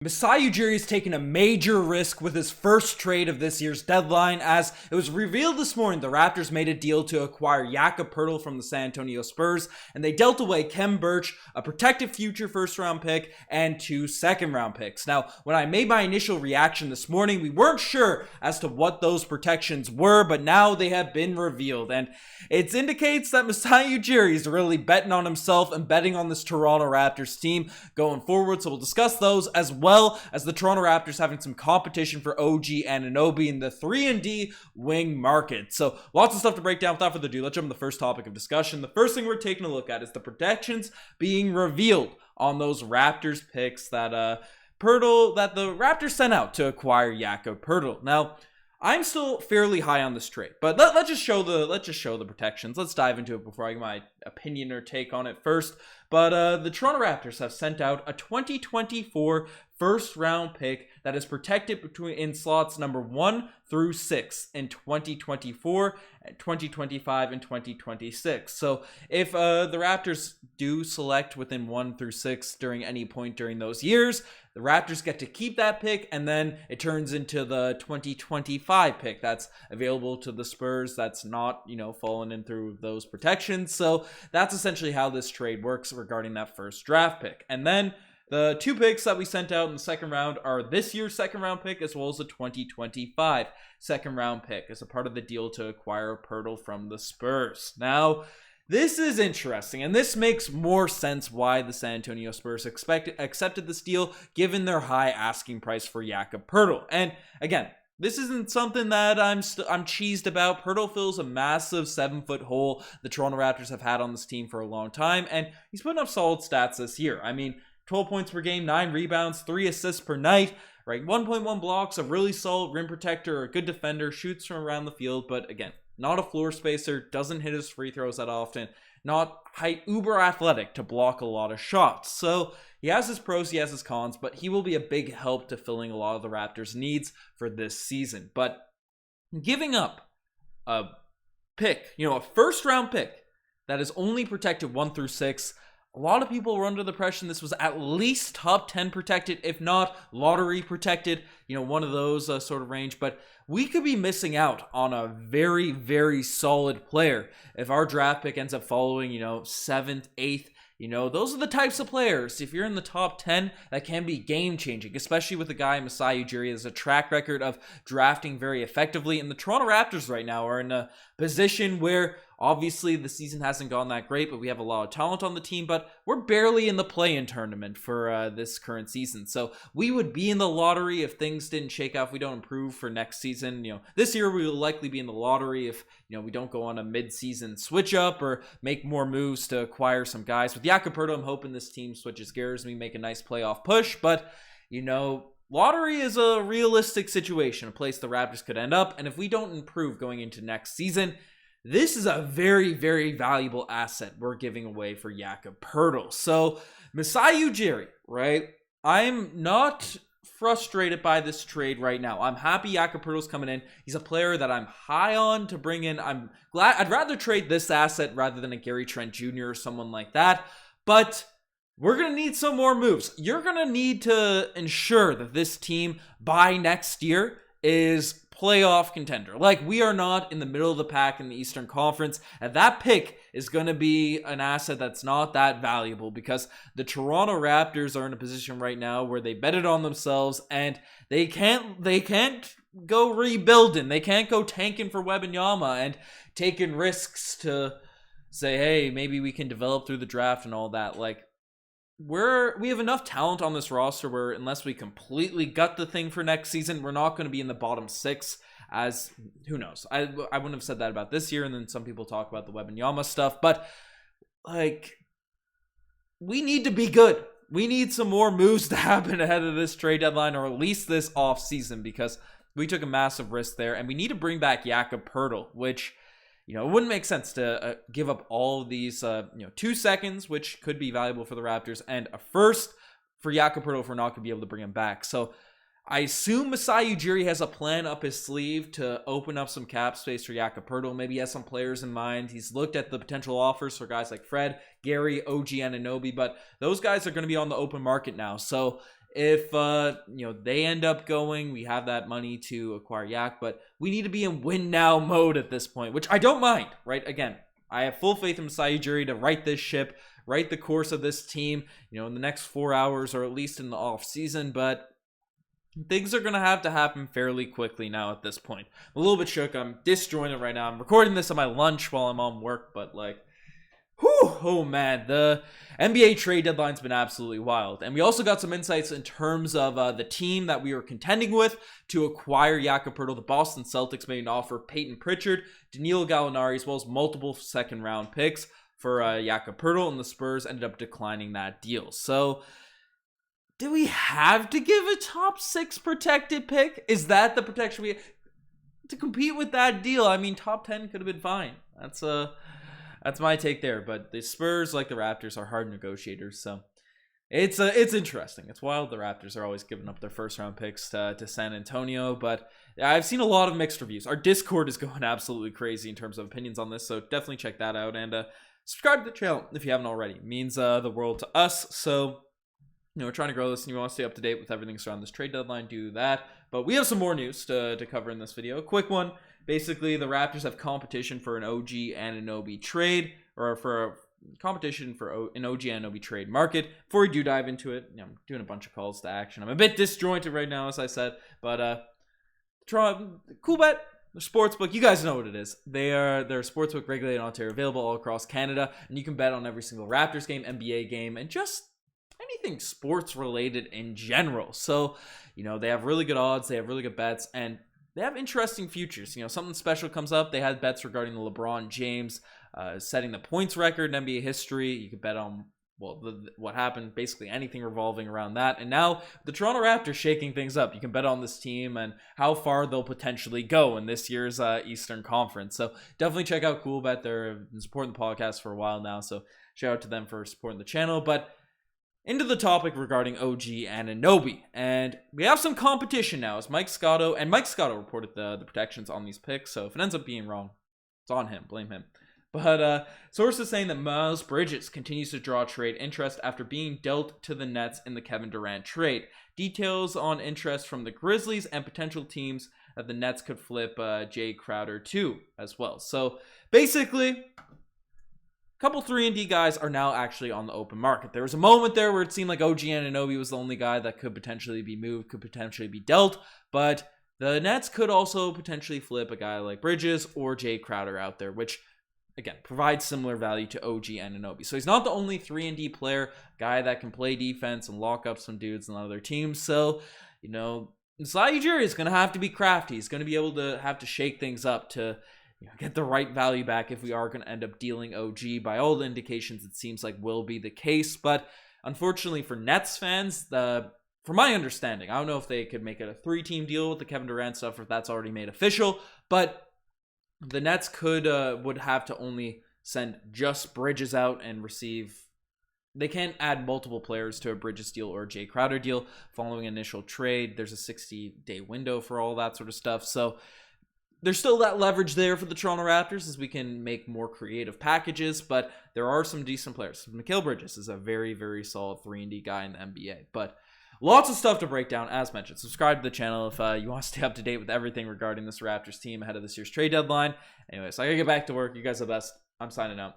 Masai Ujiri has taken a major risk with his first trade of this year's deadline, as it was revealed this morning the Raptors made a deal to acquire Jakob Poeltl from the San Antonio Spurs, and they dealt away Khem Birch, a protected future first-round pick, and 2 second-round picks. Now, when I made my initial reaction this morning, we weren't sure as to what those protections were, but now they have been revealed, and it indicates that Masai Ujiri is really betting on himself and betting on this Toronto Raptors team going forward, so we'll discuss those as well as the Toronto Raptors having some competition for OG Anunoby in the 3-and-D wing market. So lots of stuff to break down. Without further ado, let's jump to the first topic of discussion. The first thing we're taking a look at is the protections being revealed on those Raptors picks that the Raptors sent out to acquire Jakob Poeltl. Now, I'm still fairly high on this trade, but let's just show the protections. Let's dive into it before I give my opinion or take on it first. But the Toronto Raptors have sent out a 2024 first-round pick that is protected in slots number 1 through 6 in 2024, 2025, and 2026. So if the Raptors do select within 1 through 6 during any point during those years, the Raptors get to keep that pick, and then it turns into the 2025 pick that's available to the Spurs that's not, falling in through those protections. So that's essentially how this trade works regarding that first draft pick. And then the 2 picks that we sent out in the second round are this year's second round pick as well as the 2025 second round pick as a part of the deal to acquire Poeltl from the Spurs. Now, this is interesting, and this makes more sense why the San Antonio Spurs accepted this deal given their high asking price for Jakob Poeltl. And again, this isn't something that I'm cheesed about. Poeltl fills a massive 7-foot hole the Toronto Raptors have had on this team for a long time, and he's putting up solid stats this year. I mean, 12 points per game, 9 rebounds, 3 assists per night, right? 1.1 blocks, a really solid rim protector, a good defender, shoots from around the field, but again, not a floor spacer, doesn't hit his free throws that often, not uber athletic to block a lot of shots. So he has his pros, he has his cons, but he will be a big help to filling a lot of the Raptors' needs for this season. But giving up a pick, a first-round pick that is only protected 1 through 6, a lot of people were under the impression this was at least top 10 protected, if not lottery protected, one of those sort of range. But we could be missing out on a very, very solid player if our draft pick ends up following, 7th, 8th. Those are the types of players, if you're in the top 10, that can be game-changing, especially with a guy, Masai Ujiri, has a track record of drafting very effectively. And the Toronto Raptors right now are in a position where obviously the season hasn't gone that great, but we have a lot of talent on the team, but we're barely in the play-in tournament for this current season. So we would be in the lottery if things didn't shake out, if we don't improve for next season. This year we will likely be in the lottery if, we don't go on a mid-season switch-up or make more moves to acquire some guys. With Jakob Poeltl, I'm hoping this team switches gears and we make a nice playoff push, but, lottery is a realistic situation, a place the Raptors could end up, and if we don't improve going into next season, this is a very, very valuable asset we're giving away for Jakob Poeltl. So, Masai Ujiri, right? I'm not frustrated by this trade right now. I'm happy Jakob Poeltl's coming in. He's a player that I'm high on to bring in. I'm glad. I'd rather trade this asset rather than a Gary Trent Jr. or someone like that. But we're going to need some more moves. You're going to need to ensure that this team by next year is playoff contender. Like, we are not in the middle of the pack in the Eastern Conference, and that pick is going to be an asset that's not that valuable because the Toronto Raptors are in a position right now where they betted on themselves and they can't go rebuilding. They can't go tanking for Wembanyama and taking risks to say, hey, maybe we can develop through the draft and all that. Like, we have enough talent on this roster where unless we completely gut the thing for next season, we're not going to be in the bottom 6 as, who knows. I wouldn't have said that about this year, and then some people talk about the Wembanyama stuff, but like, we need to be good. We need some more moves to happen ahead of this trade deadline, or at least this off season, because we took a massive risk there, and we need to bring back Jakob Poeltl, which, it wouldn't make sense to give up all of these, 2 seconds, which could be valuable for the Raptors, and a first for Jakob Poeltl if we're not going to be able to bring him back. So I assume Masai Ujiri has a plan up his sleeve to open up some cap space for Jakob Poeltl. Maybe he has some players in mind. He's looked at the potential offers for guys like Fred, Gary, OG Anunoby, but those guys are going to be on the open market now. So if they end up going, we have that money to acquire Yak, but we need to be in win now mode at this point, which I don't mind, right? Again, I have full faith in Masai to right this ship, right the course of this team, in the next 4 hours or at least in the off season, but things are going to have to happen fairly quickly now at this point. I'm a little bit shook. I'm disjointed right now. I'm recording this on my lunch while I'm on work, but oh man, the NBA trade deadline's been absolutely wild. And we also got some insights in terms of the team that we were contending with to acquire Jakob Poeltl. The Boston Celtics made an offer Peyton Pritchard, Danilo Gallinari, as well as multiple second round picks for Jakob Poeltl, and the Spurs ended up declining that deal. So do we have to give a top 6 protected pick? Is that the protection we to compete with that deal? I mean, top 10 could have been fine. That's my take there. But the Spurs, like the Raptors, are hard negotiators, so it's interesting. It's wild. The Raptors are always giving up their first round picks to San Antonio, but I've seen a lot of mixed reviews. Our Discord is going absolutely crazy in terms of opinions on this, so definitely check that out, and subscribe to the channel if you haven't already. It means the world to us. So we're trying to grow this, and you want to stay up to date with everything surrounding this trade deadline, do that. But we have some more news to cover in this video. A quick one. Basically, the Raptors have competition for an OG Anunoby trade, or for a competition for an OG Anunoby trade market. Before we do dive into it, I'm doing a bunch of calls to action. I'm a bit disjointed right now, as I said, but cool bet. The sportsbook, you guys know what it is. They're a sportsbook regulated in Ontario, available all across Canada, and you can bet on every single Raptors game, NBA game, and just anything sports related in general. So, they have really good odds, they have really good bets, and they have interesting futures. Something special comes up. They had bets regarding the LeBron James setting the points record in NBA history. You could bet on what happened, basically anything revolving around that. And now the Toronto Raptors shaking things up. You can bet on this team and how far they'll potentially go in this year's Eastern Conference. So definitely check out Coolbet. They've been supporting the podcast for a while now, so shout out to them for supporting the channel. But into the topic regarding OG Anunoby, and we have some competition now, as Mike Scotto reported the protections on these picks, so if it ends up being wrong, it's on him, blame him. But sources saying that Miles Bridges continues to draw trade interest after being dealt to the Nets in the Kevin Durant trade. Details on interest from the Grizzlies and potential teams that the Nets could flip Jay Crowder to as well. So basically, couple 3-and-D guys are now actually on the open market. There was a moment there where it seemed like OG Anunoby was the only guy that could potentially be moved, could potentially be dealt, but the Nets could also potentially flip a guy like Bridges or Jay Crowder out there, which, again, provides similar value to OG Anunoby. So he's not the only 3-and-D player, guy that can play defense and lock up some dudes on other teams. So, Masai Ujiri is going to have to be crafty. He's going to be able to have to shake things up to get the right value back if we are going to end up dealing OG. By all the indications, it seems like will be the case. But unfortunately for Nets fans, from my understanding, I don't know if they could make it a 3-team deal with the Kevin Durant stuff, or if that's already made official, but the Nets would have to only send just Bridges out and receive. They can't add multiple players to a Bridges deal or a Jay Crowder deal following initial trade. There's a 60-day window for all that sort of stuff. So there's still that leverage there for the Toronto Raptors as we can make more creative packages, but there are some decent players. Mikal Bridges is a very, very solid 3-and-D guy in the NBA, but lots of stuff to break down, as mentioned. Subscribe to the channel if you want to stay up to date with everything regarding this Raptors team ahead of this year's trade deadline. Anyways, I gotta get back to work. You guys are the best. I'm signing out.